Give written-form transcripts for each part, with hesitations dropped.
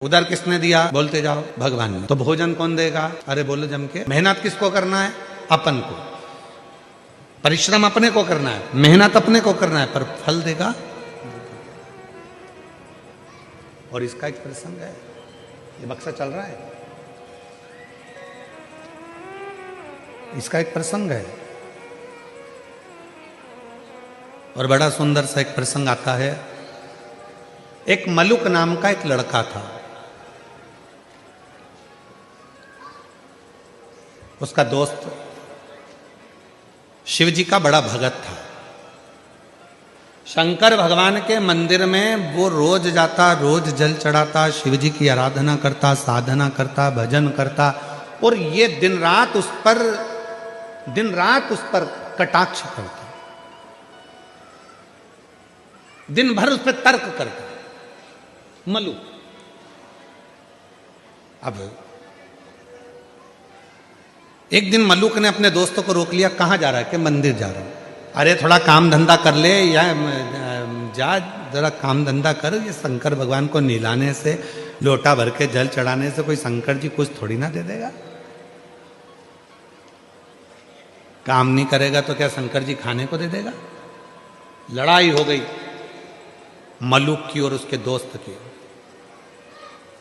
उधर किसने दिया? बोलते जाओ भगवान ने। तो भोजन कौन देगा? अरे बोलो जम के। मेहनत किसको करना है? अपन को। परिश्रम अपने को करना है, मेहनत अपने को करना है, पर फल देगा। और इसका एक प्रसंग है, ये बक्सा चल रहा है, इसका एक प्रसंग है और बड़ा सुंदर सा एक प्रसंग आता है। एक मलुक नाम का एक लड़का था, उसका दोस्त शिव जी का बड़ा भगत था। शंकर भगवान के मंदिर में वो रोज जाता, रोज जल चढ़ाता, शिव जी की आराधना करता, साधना करता, भजन करता, और ये दिन रात उस पर कटाक्ष करता, दिन भर उस पर तर्क करता मलुक। अब एक दिन मलुक ने अपने दोस्तों को रोक लिया, कहाँ जा रहा है? कि मंदिर जा रहा हूं। अरे थोड़ा काम धंधा कर ले, या जा जरा काम धंधा कर, ये शंकर भगवान को नीलाने से, लोटा भर के जल चढ़ाने से कोई शंकर जी कुछ थोड़ी ना दे देगा। काम नहीं करेगा तो क्या शंकर जी खाने को दे देगा? लड़ाई हो गई मलुक की और उसके दोस्त की।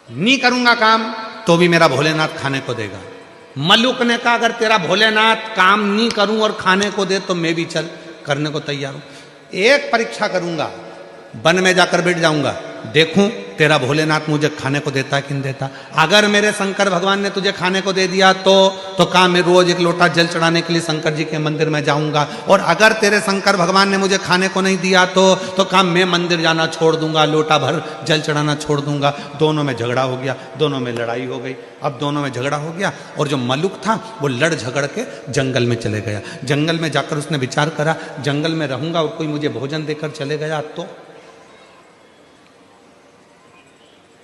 नहीं करूंगा काम तो भी मेरा भोलेनाथ खाने को देगा। मलुक ने कहा अगर तेरा भोलेनाथ काम नहीं करूं और खाने को दे तो मैं भी चल करने को तैयार हूं। एक परीक्षा करूंगा, वन में जाकर बैठ जाऊंगा, देखूं तेरा भोलेनाथ मुझे खाने को देता है कि नहीं देता। अगर मेरे शंकर भगवान ने तुझे खाने को दे दिया तो काम मैं रोज एक लोटा जल चढ़ाने के लिए शंकर जी के मंदिर में जाऊंगा, और अगर तेरे शंकर भगवान ने मुझे खाने को नहीं दिया तो काम मैं मंदिर जाना छोड़ दूंगा, लोटा भर जल चढ़ाना छोड़ दूंगा। दोनों में झगड़ा हो गया, दोनों में लड़ाई हो गई। अब दोनों में झगड़ा हो गया और जो मलुक था वो लड़ झगड़ के जंगल में चले गया। जंगल में जाकर उसने विचार करा, जंगल में रहूंगा और कोई मुझे भोजन देकर चले गया तो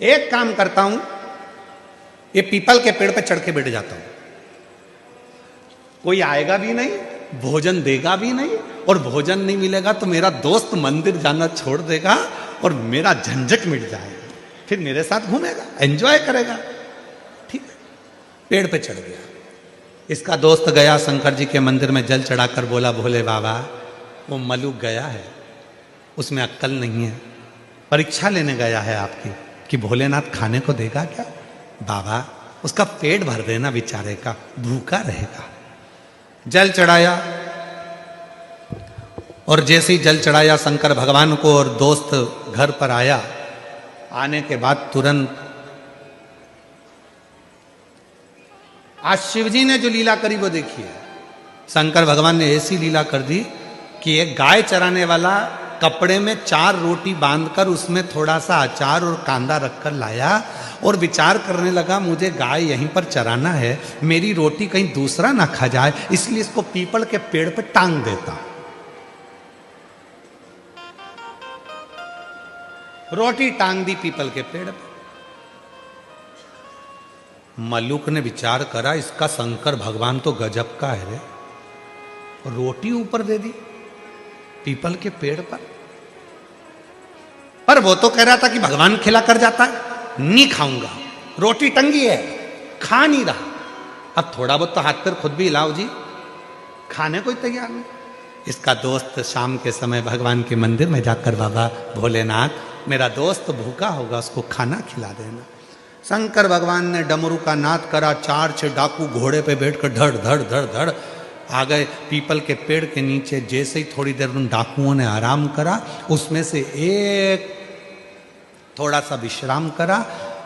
एक काम करता हूं, ये पीपल के पेड़ पे चढ़ के बैठ जाता हूं, कोई आएगा भी नहीं, भोजन देगा भी नहीं, और भोजन नहीं मिलेगा तो मेरा दोस्त मंदिर जाना छोड़ देगा और मेरा झंझट मिट जाएगा, फिर मेरे साथ घूमेगा, एंजॉय करेगा। ठीक है, पेड़ पे चढ़ गया। इसका दोस्त गया शंकर जी के मंदिर में जल चढ़ाकर बोला, भोले बाबा वो मलुक गया है, उसमें अक्ल नहीं है, परीक्षा लेने गया है आपकी कि भोलेनाथ खाने को देगा क्या? बाबा उसका पेट भर देना बेचारे का, भूखा रहेगा। जल चढ़ाया, और जैसे ही जल चढ़ाया शंकर भगवान को और दोस्त घर पर आया, आने के बाद तुरंत आज शिव जी ने जो लीला करी वो देखिए। शंकर भगवान ने ऐसी लीला कर दी कि एक गाय चराने वाला कपड़े में 4 रोटी बांधकर उसमें थोड़ा सा अचार और कांदा रखकर लाया और विचार करने लगा, मुझे गाय यहीं पर चराना है, मेरी रोटी कहीं दूसरा ना खा जाए, इसलिए इसको पीपल के पेड़ पे टांग देता। रोटी टांग दी पीपल के पेड़ पे। मलुक ने विचार करा, इसका शंकर भगवान तो गजब का है रे, रोटी ऊपर दे दी पीपल के पेड़ पर वो तो कह रहा था कि भगवान खिला कर जाता है, नहीं खाऊंगा, रोटी टंगी है, खा नहीं रहा। अब थोड़ा बहुत तो हाथ पैर खुद भी हिलाओ जी, खाने को ही तैयार नहीं। इसका दोस्त शाम के समय भगवान के मंदिर में जाकर, बाबा भोलेनाथ मेरा दोस्त भूखा होगा, उसको खाना खिला देना। शंकर भगवान ने डमरू का नाद करा, 4-6 डाकू घोड़े पे बैठकर धड़ धड़ धड़ धड़ आ गए पीपल के पेड़ के नीचे। जैसे ही थोड़ी देर उन डाकुओं ने आराम करा, उसमें से एक थोड़ा सा विश्राम करा।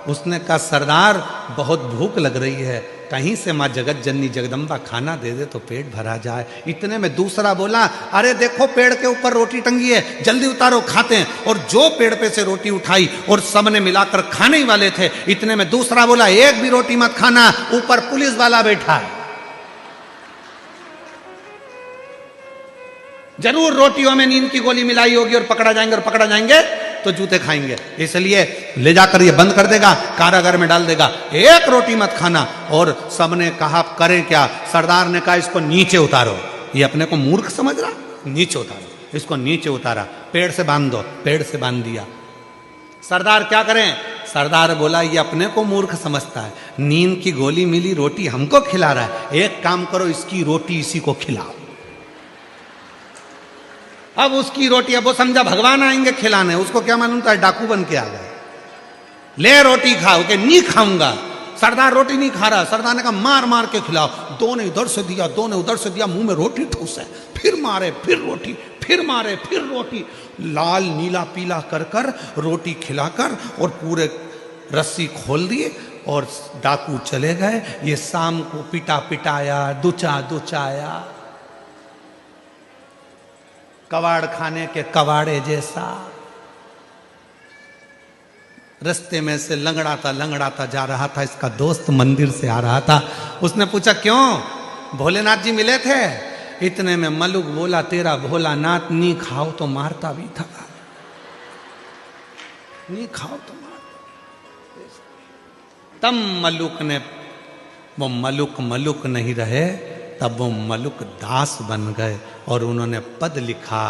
उसने कहा, सरदार बहुत भूख लग रही है, कहीं से माँ जगत जननी जगदम्बा खाना दे दे तो पेट भरा जाए। इतने में दूसरा बोला, अरे देखो पेड़ के ऊपर रोटी टंगी है, जल्दी उतारो खाते हैं। और जो पेड़ पे से रोटी उठाई और सबने मिलाकर खाने ही वाले थे। इतने में दूसरा बोला, एक भी रोटी मत खाना, ऊपर पुलिस वाला बैठा है, जरूर रोटियों में नींद की गोली मिलाई होगी और पकड़ा जाएंगे तो जूते खाएंगे, इसलिए ले जाकर ये बंद कर देगा, कारागार में डाल देगा, एक रोटी मत खाना। और सबने कहा करें क्या? सरदार ने कहा इसको नीचे उतारो। ये अपने को मूर्ख समझ रहा, नीचे उतारो, इसको नीचे उतारा, पेड़ से बांध दो, पेड़ से बांध दिया। सरदार क्या करें? सरदार बोला ये अपने को मूर्ख समझता है, नींद की गोली मिली, रोटी हमको खिला रहा है, एक काम करो इसकी रोटी इसी को खिलाओ। अब उसकी रोटी, अब वो समझा भगवान आएंगे खिलाने, उसको क्या मालूम था डाकू बन के आ गए। ले रोटी खाओ, के नहीं खाऊंगा। सरदार रोटी नहीं खा रहा, सरदार ने कहा मार मार के खिलाओ। दो ने इधर से दिया, दो ने उधर से दिया, मुंह में रोटी ठूस है, फिर मारे फिर रोटी, फिर मारे फिर रोटी, लाल नीला पीला कर कर रोटी खिलाकर और पूरे रस्सी खोल दिए और डाकू चले गए। ये शाम को पिटा पिटाया, दुचा दुचाया, कबाड़ खाने के कबाड़े जैसा। रास्ते में से लंगड़ाता जा रहा था, इसका दोस्त मंदिर से आ रहा था। उसने पूछा क्यों भोलेनाथ जी मिले थे? इतने में मलुक बोला तेरा भोलानाथ नहीं खाओ तो मारता भी था, नहीं खाओ तो मारता। तब मलुक ने, वो मलुक नहीं रहे, तब वो मलुक दास बन गए और उन्होंने पद लिखा,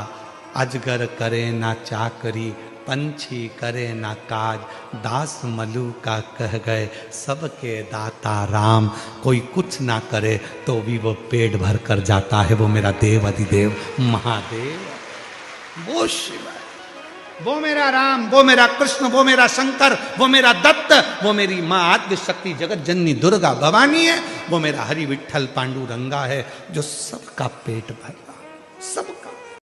अजगर करे ना चाकरी, पंछी करे ना काज, दास मलु का कह गए सबके दाता राम। कोई कुछ ना करे तो भी वो पेट भर कर जाता है, वो मेरा देव अधिदेव महादेव, वो शिव है, वो मेरा राम, वो मेरा कृष्ण, वो मेरा शंकर, वो मेरा दत्त, वो मेरी माँ आद्य शक्ति जगत जननी दुर्गा भवानी है, वो मेरा हरि विठल पांडुरंगा है जो सबका पेट भरता, सबका।